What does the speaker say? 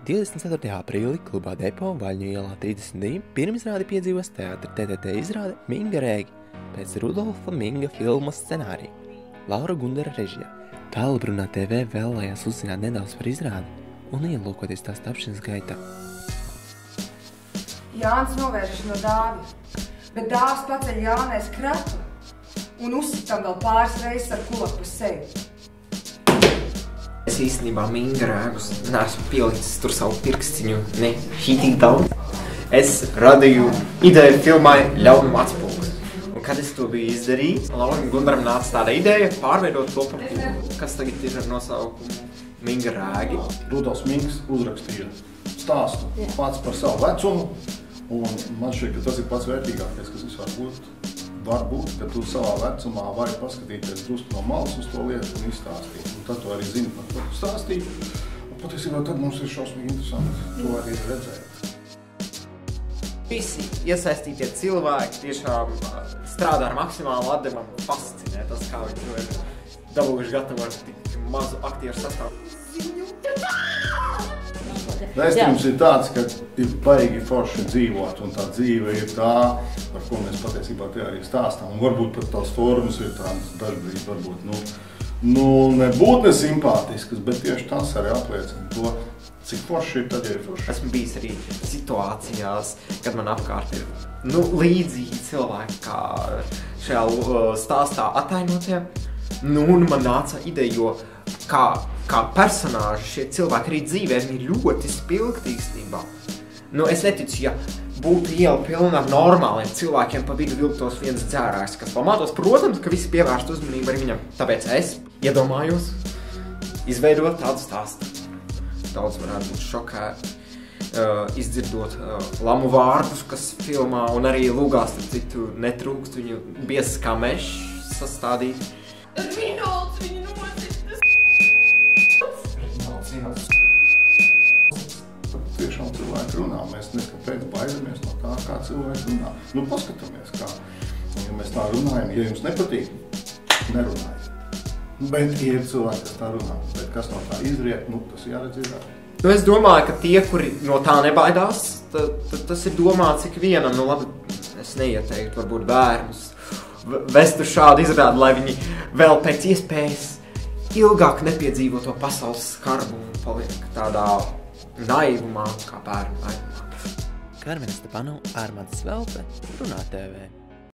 24. aprīlī klubā Depo Vaļņu ielā 32 pirmizrādi piedzīvos teātra TTT izrāde Minga Rēgi pēc Rudolfa Minga filmas scenārija Laura Gundara režijā. Tālrunā TV vēlējās uzzināt nedaudz par izrādi un ielūkoties tās tapšanas gaitā. Jānis novēršas no Dāvja, bet Dāvs paceļ Jānai skratli un uzsitam vēl pāris reizes ar kulaku pa sevi. Es īstenībā Minga Rēgus neesmu pielicis tur savu pirkstiņu, ne šitīgi daudz. Es radīju ideju filmai Ļaunuma atspulgs. Un kad es to biju izdarījis, Lauram Gundaram nāca tāda ideja pārveidot to par filmu, kas tagad ir ar nosaukumu Minga Rēgi. Rudolfs Minks uzrakstīja stāstu pats par savu vecumu, un man šķiet, ka tas ir pats vērtīgākais, kas vispār būtu. Varbūt, ka tu savā vecumā vari paskatīties drusku no malas uz to lietu un izstāstīt. Un tad tu arī zini, par ko tu stāstīji. Un patiesībā tad mums ir šausmīgi interesanti to arī redzēt. Visi iesaistītie cilvēki tiešām strādā ar maksimālu atdevu. Man fascinē tas, kā viņi to ir dabūjuši gatavot tik mazu aktieru sastāvu. Vēstījums ir tāds, ka ir baigi forši dzīvot, un tā dzīve ir tā, par ko mēs patiesībā te arī stāstām. Un varbūt pat tās formas ir tādas dažbrīd, varbūt, nebūt nesimpātiskas, bet tieši tas arī apliecina to, cik forši ir, tad ir forši. Esmu bijis arī situācijās, kad man apkārt ir līdzīgi cilvēki, kā šajā stāstā atainotie. Un man nāca ideja, jo kā personāži šie cilvēki arī dzīvē, viņi ir ļoti spilgti īstenībā. Es neticu, ja būtu iela pilna ar normāliem cilvēkiem, pa vidu vilktos viens dzērājs, kas pamātos. Protams, ka visi pievērst uzmanību arī viņam. Tāpēc es iedomājos izveidot tādu stāstu. Daudz varētu būt šokēti, izdzirdot lamu vārdus, kas filmā, un arī lūgās, citu netrūkst viņu biezs kā mešs sastādīt. Rinolds viņu Tiešām cilvēki runā, mēs neskapēc baidamies no tā, kā cilvēki runā. Paskatāmies kā. Ja mēs tā runājam, ja jums nepatīk, nerunājiet. Bet ir cilvēki, kas tā runā. Bet kas no tā izriet, tas jāredz ir. Es domāju, ka tie, kuri no tā nebaidās, tas ir domāts ikvienam. Labi, es neieteiktu varbūt bērnus vest uz šādu izrādi, lai viņi vēl pēc iespējas ilgāk nepiedzīvo to pasaules skarbu un paliek tādā naivumā, kā bērnu naivumā. Karmena Stepanova, Ārmāds Svelpe, Runā TV.